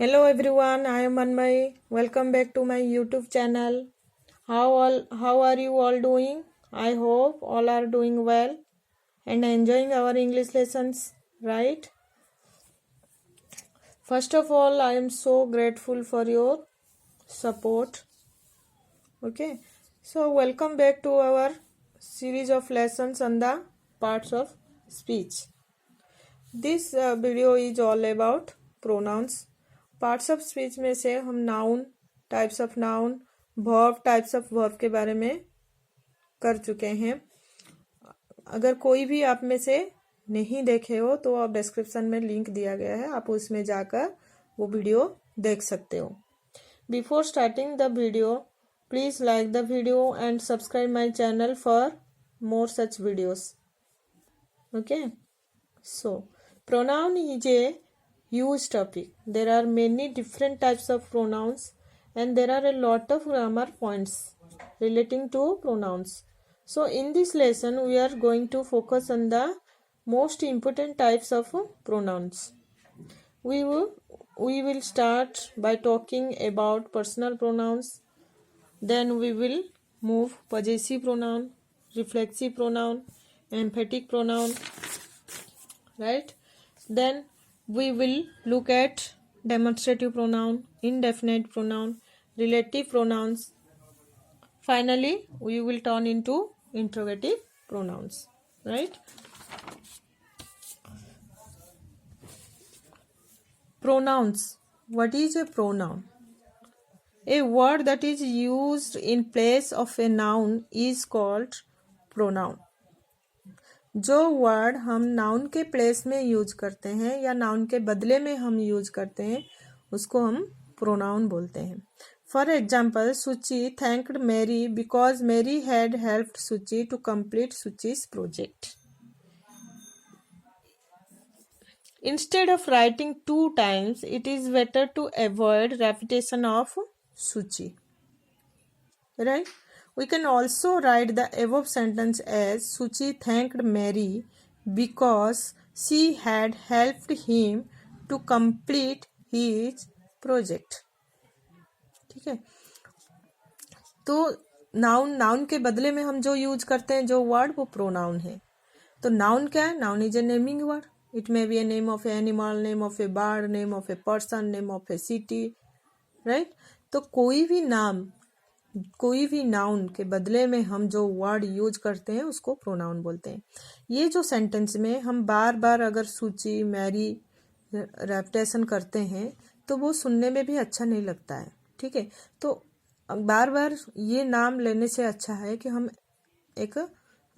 Hello everyone, I am Manmay. Welcome back to my YouTube channel. How are you all doing? I hope all are doing well and enjoying our English lessons, right? First of all, I am so grateful for your support. Okay, so welcome back to our series of lessons on the parts of speech. This video is all about pronouns. Parts of speech में से हम noun, types of noun, verb, types of verb के बारे में कर चुके हैं. अगर कोई भी आप में से नहीं देखे हो तो आप डिस्क्रिप्शन में लिंक दिया गया है, आप उसमें जाकर वो वीडियो देख सकते हो. Before starting the video please like the video and subscribe my channel for more such videos. Okay, so pronoun is a huge topic. There are many different types of pronouns and there are a lot of grammar points relating to pronouns. So in this lesson we are going to focus on the most important types of pronouns. We will start by talking about personal pronouns. Then we will move possessive pronoun, reflexive pronoun, emphatic pronoun, right? Then we will look at demonstrative pronoun, indefinite pronoun, relative pronouns. Finally, we will turn into interrogative pronouns, right? Pronouns. What is a pronoun? A word that is used in place of a noun is called pronoun. जो word हम noun के place में use करते हैं या noun के बदले में हम यूज करते हैं उसको हम प्रोनाउन बोलते हैं. For example, Suchi thanked Mary because Mary had helped Suchi to complete Suchi's project. Instead of writing 2 times, it is better to avoid repetition of Suchi. Right? We can also write the above sentence as Suchi thanked Mary because she had helped him to complete his project. ठीक है, तो noun के बदले में हम जो use करते हैं जो वर्ड वो प्रोनाउन है. तो नाउन क्या है? Noun is a naming word. It may be a name of an animal, name of a bird, name of a person, name of a city, right? तो कोई भी नाउन के बदले में हम जो वर्ड यूज करते हैं उसको प्रोनाउन बोलते हैं. ये जो सेंटेंस में हम बार बार अगर सूची, मैरी रेपिटेशन करते हैं तो वो सुनने में भी अच्छा नहीं लगता है. ठीक है, तो बार बार ये नाम लेने से अच्छा है कि हम एक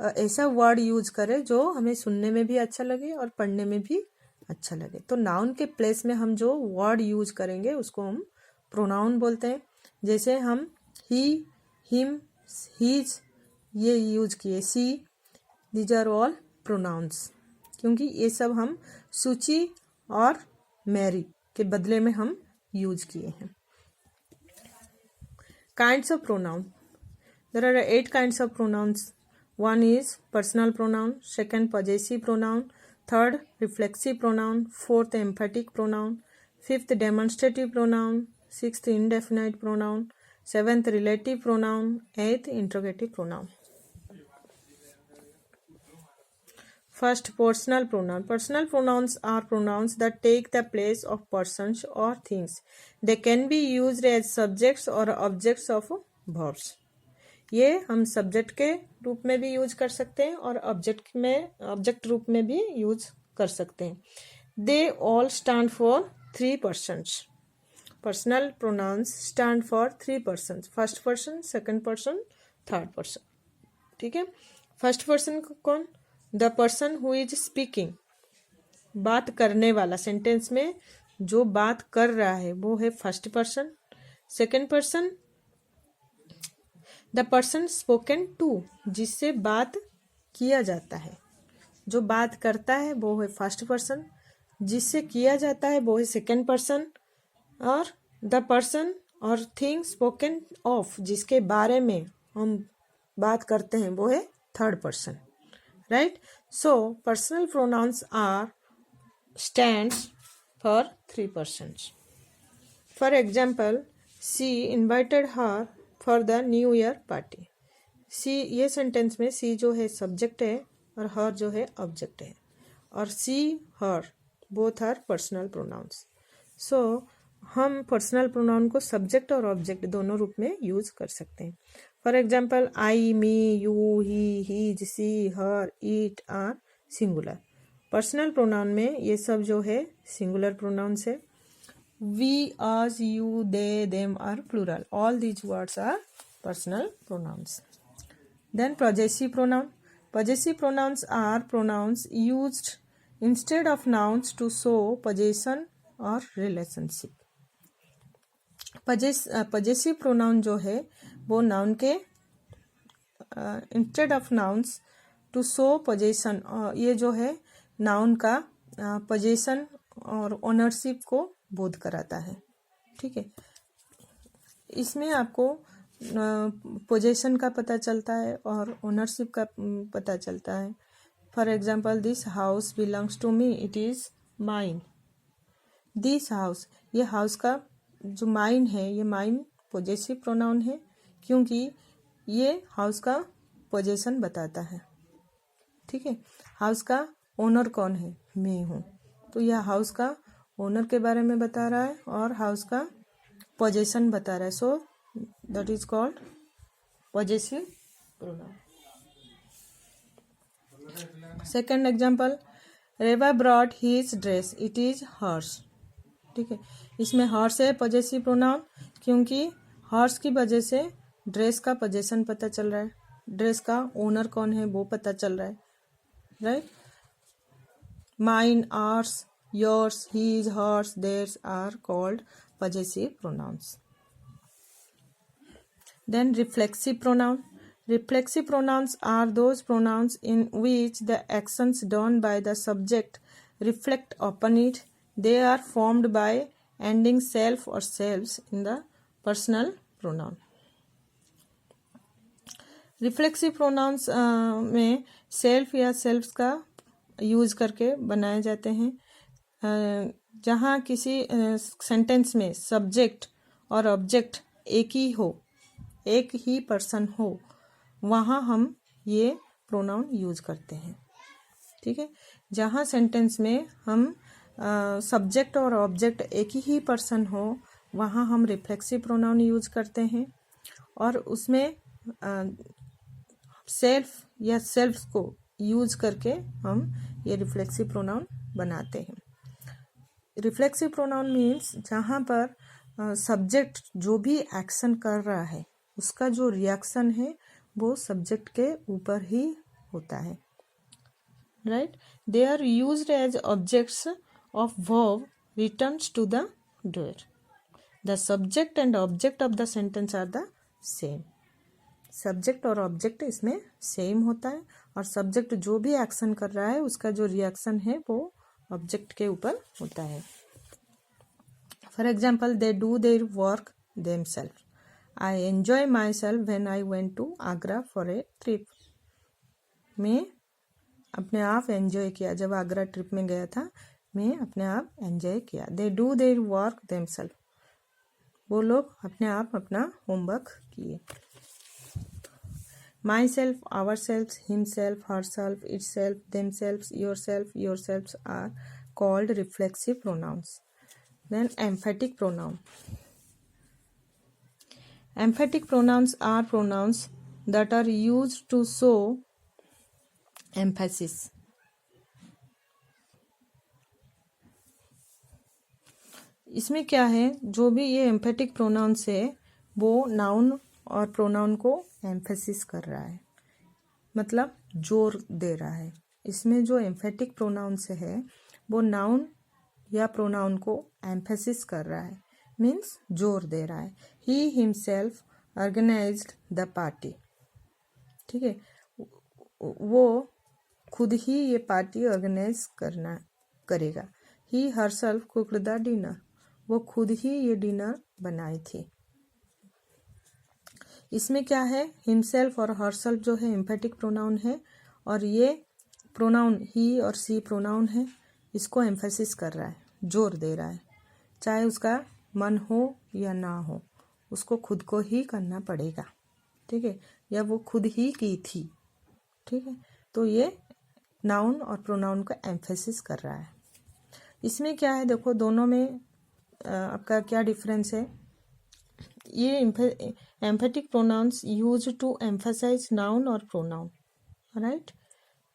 ऐसा वर्ड यूज करें जो हमें सुनने में भी अच्छा लगे और पढ़ने में भी अच्छा लगे. तो नाउन के प्लेस में हम जो वर्ड यूज करेंगे उसको हम प्रोनाउन बोलते हैं. जैसे हम ही, हिम, हीज ये यूज किए, सी, दीज आर ऑल प्रोनाउंस, क्योंकि ये सब हम सूची और मैरी के बदले में हम यूज किए हैं. Kinds of pronoun. There are 8 kinds of pronouns. One is personal pronoun, second possessive pronoun, third reflexive pronoun, fourth emphatic pronoun, fifth demonstrative pronoun, sixth indefinite pronoun, seventh relative pronoun, eighth interrogative pronoun. First, personal pronoun. Personal pronouns are pronouns that take the place of persons or things. They can be used as subjects or objects of verbs. ये हम subject के रूप में भी use कर सकते हैं और ऑब्जेक्ट रूप में भी यूज कर सकते हैं. They all stand for 3 persons. Personal pronouns stand for 3 persons. First person, second person, third person. ठीक है, फर्स्ट पर्सन कौन? The person who is speaking. बात करने वाला, सेंटेंस में जो बात कर रहा है वो है first person. Second person, the person spoken to, जिससे बात किया जाता है. जो बात करता है वो है फर्स्ट पर्सन, जिससे किया जाता है वो है सेकंड पर्सन. और द पर्सन और थिंग स्पोकन ऑफ, जिसके बारे में हम बात करते हैं वो है third person. Right? So personal pronouns are stands for 3 persons. For example, she invited her for the New Year party. See, ये सेंटेंस में सी जो है सब्जेक्ट है और हर जो है ऑब्जेक्ट है, और she her both are personal pronouns. So हम पर्सनल प्रोनाउन को सब्जेक्ट और ऑब्जेक्ट दोनों रूप में यूज कर सकते हैं। For example, I, me, you, he, his, she, her, it are singular. Personal pronoun में ये सब जो है सिंगुलर प्रोनाउंस है। We, us, you, they, them are plural. All these words are personal pronouns. Then possessive pronoun. Possessive pronouns are pronouns used instead of nouns to show possession or relationship. possessive pronoun जो है वो noun के instead of nouns to show possession, ये जो है noun का possession और ownership को बोध कराता है। ठीक है, इसमें आपको पोजेशन का पता चलता है और ओनरशिप का पता चलता है। For example, this house belongs to me, it is mine. This house, ये हाउस का जो माइन है, ये माइन पोजेसिव प्रोनाउन है क्योंकि ये हाउस का पोजेशन बताता है। ठीक है, हाउस का ओनर कौन है? मैं हूँ, तो यह हाउस का ओनर के बारे में बता रहा है और हाउस का पोजेशन बता रहा है। सो that is called possessive pronoun. Second example, Reva brought his dress, it is hers. ठीक है, इसमें हर्स है possessive pronoun क्योंकि हर्स की वजह से ड्रेस का पोजेशन पता चल रहा है, ड्रेस का ओनर कौन है वो पता चल रहा है, right. Mine, ours, yours, his, hers, theirs are called possessive pronouns. Then reflexive pronoun. Reflexive pronouns are those pronouns in which the actions done by the subject reflect upon it. They are formed by ending self or selves in the personal pronoun. Reflexive pronouns में self या selves का use करके बनाए जाते हैं। जहाँ किसी sentence में सब्जेक्ट और ऑब्जेक्ट एक ही पर्सन हो, वहाँ हम ये प्रोनाउन यूज करते हैं। ठीक है, जहाँ सेंटेंस में हम सब्जेक्ट और ऑब्जेक्ट एक ही पर्सन हो, वहाँ हम रिफ्लेक्सिव प्रोनाउन यूज करते हैं और उसमें सेल्फ या सेल्फ्स को यूज करके हम ये रिफ्लेक्सिव प्रोनाउन बनाते हैं। रिफ्लेक्सिव प्रोनाउन मीन्स जहाँ पर सब्जेक्ट जो भी एक्शन कर रहा है उसका जो रिएक्शन है वो सब्जेक्ट के ऊपर ही होता है, right. They are used as objects of verb returns to the doer. The subject and object of the sentence are the same. Subject और ऑब्जेक्ट इसमें सेम होता है और सब्जेक्ट जो भी एक्शन कर रहा है उसका जो रिएक्शन है वो ऑब्जेक्ट के ऊपर होता है। For example, they do their work themself. I enjoy myself when I went to Agra for a trip. मैं अपने आप एंजॉय किया, जब आगरा ट्रिप में गया था मैं अपने आप एंजॉय किया। They do their work themselves. वो लोग अपने आप अपना होमवर्क किए। Myself, ourselves, himself, herself, itself, themselves, yourselves are called reflexive pronouns. Then emphatic pronoun. Emphatic pronouns are pronouns that are used to show emphasis. इसमें क्या है, जो भी ये emphatic pronouns है वो नाउन और प्रोनाउन को एम्फेसिस कर रहा है, मतलब जोर दे रहा है। इसमें जो emphatic pronouns है वो नाउन या प्रोनाउन को एम्फेसिस कर रहा है, मीन्स जोर दे रहा है। He himself organised the party. ठीक है, वो खुद ही ये पार्टी ऑर्गेनाइज करेगा। He herself cooked the dinner. वो खुद ही ये डिनर बनाई थी। इसमें क्या है, हिमसेल्फ और हरसेल्फ जो है एम्फेटिक प्रोनाउन है और ये प्रोनाउन ही और सी प्रोनाउन है, इसको एम्फेसिस कर रहा है, जोर दे रहा है। चाहे उसका मन हो या ना हो, उसको खुद को ही करना पड़ेगा, ठीक है, या वो खुद ही की थी, ठीक है। तो ये नाउन और प्रोनाउन का एम्फेसिस कर रहा है। इसमें क्या है देखो, दोनों में आपका क्या डिफरेंस है। ये emphatic pronouns use to emphasise noun और pronoun, right,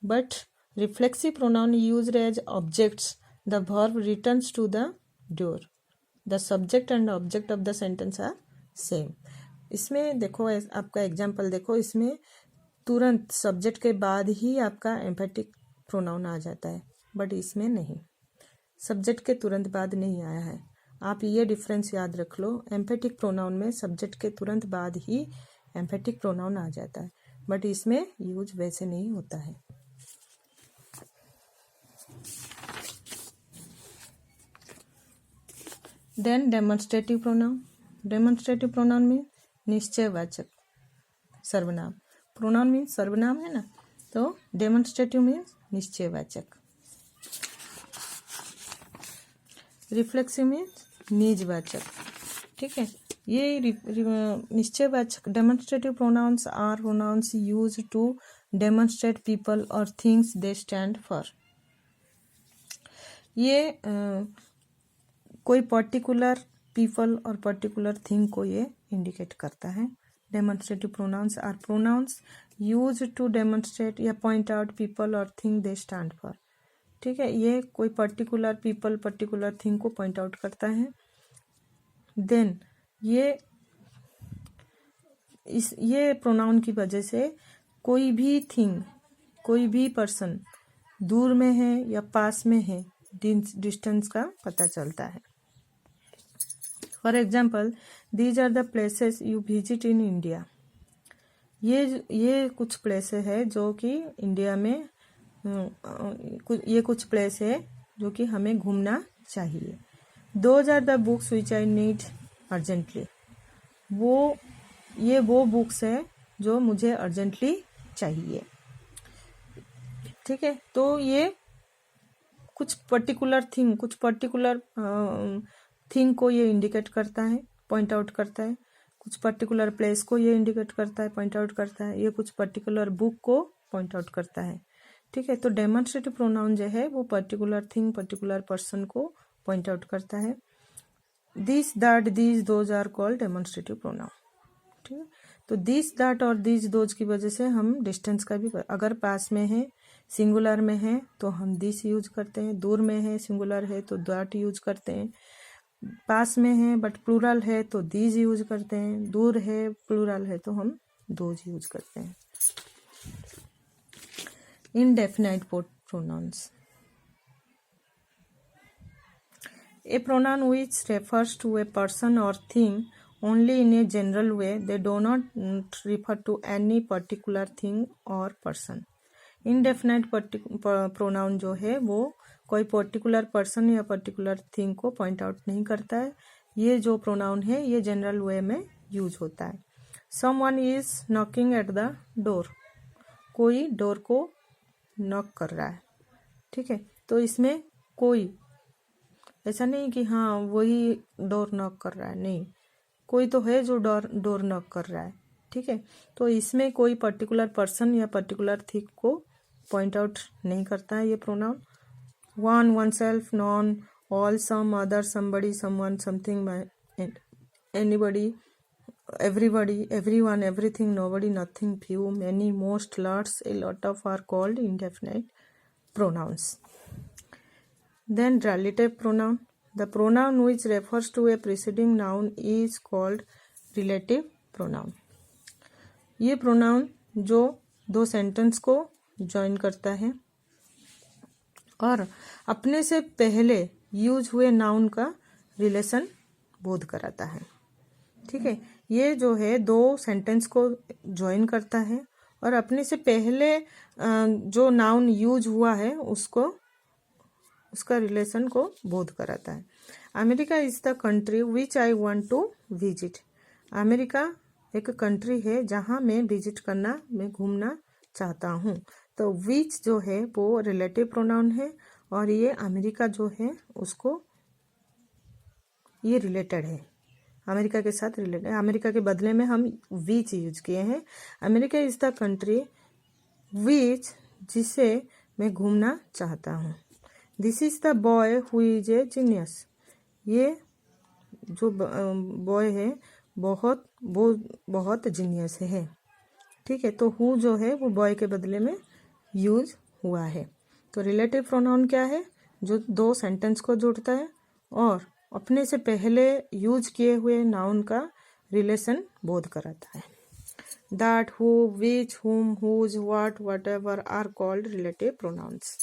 but reflexive pronoun used as objects, the verb returns to the door, the subject and object of the sentence are same. इसमें देखो, आपका एग्जाम्पल देखो, इसमें तुरंत subject के बाद ही आपका एम्फेटिक प्रोनाउन आ जाता है, बट इसमें नहीं, सब्जेक्ट के तुरंत बाद नहीं आया है। आप ये डिफरेंस याद रख लो, एम्फेटिक प्रोनाउन में सब्जेक्ट के तुरंत बाद ही एम्फेटिक प्रोनाउन आ जाता है, बट इसमें यूज वैसे नहीं होता है। Then demonstrative pronoun. Demonstrative pronoun में निश्चयवाचक सर्वनाम, प्रोनाउन मीन्स सर्वनाम है ना, तो डेमोन्स्ट्रेटिव मीन्स निश्चयवाचक। रिफ्लेक्सिव मीन्स निजवाचक, ठीक है। ये निश्चयवाचक demonstrative pronouns are pronouns use to demonstrate people और थिंग्स दे स्टैंड फॉर। ये कोई पर्टिकुलर पीपल और पर्टिकुलर थिंग को ये इंडिकेट करता है। Demonstrative pronouns are pronouns use to demonstrate या पॉइंट आउट पीपल और थिंग दे स्टैंड फॉर, ठीक है। ये कोई पर्टिकुलर पीपल पर्टिकुलर थिंग को पॉइंट आउट करता है। देन ये प्रोनाउन की वजह से कोई भी थिंग, कोई भी पर्सन दूर में है या पास में है, डिस्टेंस का पता चलता है। For example, these are the places you visit in India. ये कुछ प्लेसेस है जो कि इंडिया में, ये कुछ प्लेस है जो कि हमें घूमना चाहिए। Those are the books which I need urgently. वो बुक्स है जो मुझे अर्जेंटली चाहिए, ठीक है। तो ये कुछ पर्टिकुलर थिंग को ये इंडिकेट करता है, पॉइंट आउट करता है। कुछ पर्टिकुलर प्लेस को ये इंडिकेट करता है, पॉइंट आउट करता है। ये कुछ पर्टिकुलर बुक को पॉइंट आउट करता है, ठीक है। तो डेमोन्स्ट्रेटिव प्रोनाउन जो है वो पर्टिकुलर थिंग, पर्टिकुलर पर्सन को पॉइंट आउट करता है। This, that, these, those are called demonstrative pronoun, ठीक है। तो दिस, दैट और दीज, दोज की वजह से हम डिस्टेंस का भी, अगर पास में है, सिंगुलर में है तो हम दिस यूज करते हैं, दूर में है, सिंगुलर है तो दैट यूज करते हैं, पास में है बट प्लूरल है तो दीज यूज करते हैं, दूर है प्लूरल है तो हम दोज यूज करते हैं। Indefinite pronouns. A pronoun which refers to a person or thing only in a general way, they do not refer to any particular thing or person. Indefinite pronoun जो है वो कोई particular person या particular thing को point out नहीं करता है। ये जो प्रोनाउन है ये जनरल वे में यूज होता है। Someone is knocking at the door. कोई डोर को नॉक कर रहा है, ठीक है। तो इसमें कोई ऐसा नहीं कि हाँ वही डोर नॉक कर रहा है, नहीं, कोई तो है जो डोर नॉक कर रहा है, ठीक है। तो इसमें कोई पर्टिकुलर पर्सन या पर्टिकुलर थिंग को पॉइंट आउट नहीं करता है ये pronoun. One, oneself, none, all, some, other, somebody, someone, something, anybody, everybody, everyone, everything, nobody, nothing, few, many, most, lots, a lot of are called indefinite pronouns. Then relative pronoun. The pronoun which refers to a preceding noun is called relative pronoun. ये pronoun जो दो sentence को join करता है और अपने से पहले यूज हुए नाउन का रिलेशन बोध कराता है, ठीक है। ये जो है दो सेंटेंस को ज्वाइन करता है और अपने से पहले जो नाउन यूज हुआ है उसका रिलेशन को बोध कराता है। America is the country which I want to visit. America एक कंट्री है जहाँ मैं विजिट करना, मैं घूमना चाहता हूँ। तो विच जो है वो रिलेटिव प्रोनाउन है और ये अमेरिका जो है उसको ये रिलेटेड है, अमेरिका के साथ रिलेटेड है। अमेरिका के बदले में हम विच यूज किए हैं। अमेरिका इज द कंट्री विच, जिसे मैं घूमना चाहता हूँ। This is the boy who is a genius, ये जो बॉय है वो बहुत जीनियस है। ठीक है, तो हु जो है वो बॉय के बदले में यूज हुआ है। तो रिलेटिव प्रोनाउन क्या है? जो दो सेंटेंस को जोड़ता है और अपने से पहले यूज किए हुए नाउन का रिलेशन बोध कराता है। That, who, which, whom, whose, what, whatever are called relative pronouns.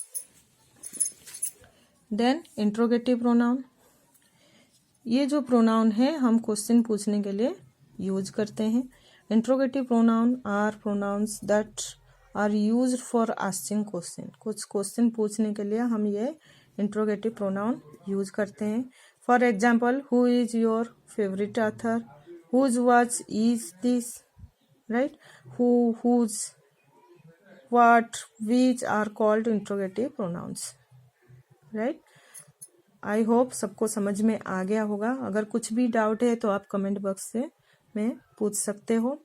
Then interrogative pronoun, ये जो प्रोनाउन है हम क्वेश्चन पूछने के लिए यूज करते हैं। Interrogative pronoun are pronouns that are used for asking question. कुछ क्वेश्चन पूछने के लिए हम ये इंट्रोगेटिव प्रोनाउन यूज करते हैं। For example, who is your favourite author, whose watch is this, right. Who, whose, what, which are called interrogative pronouns, right. I hope सबको समझ में आ गया होगा। अगर कुछ भी डाउट है तो आप कमेंट बॉक्स से में पूछ सकते हो।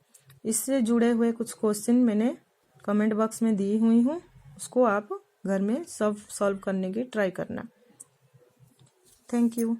इससे जुड़े हुए कुछ क्वेश्चन मैंने कमेंट बॉक्स में दी हुई हूँ, उसको आप घर में सब सॉल्व करने की ट्राई करना। Thank you.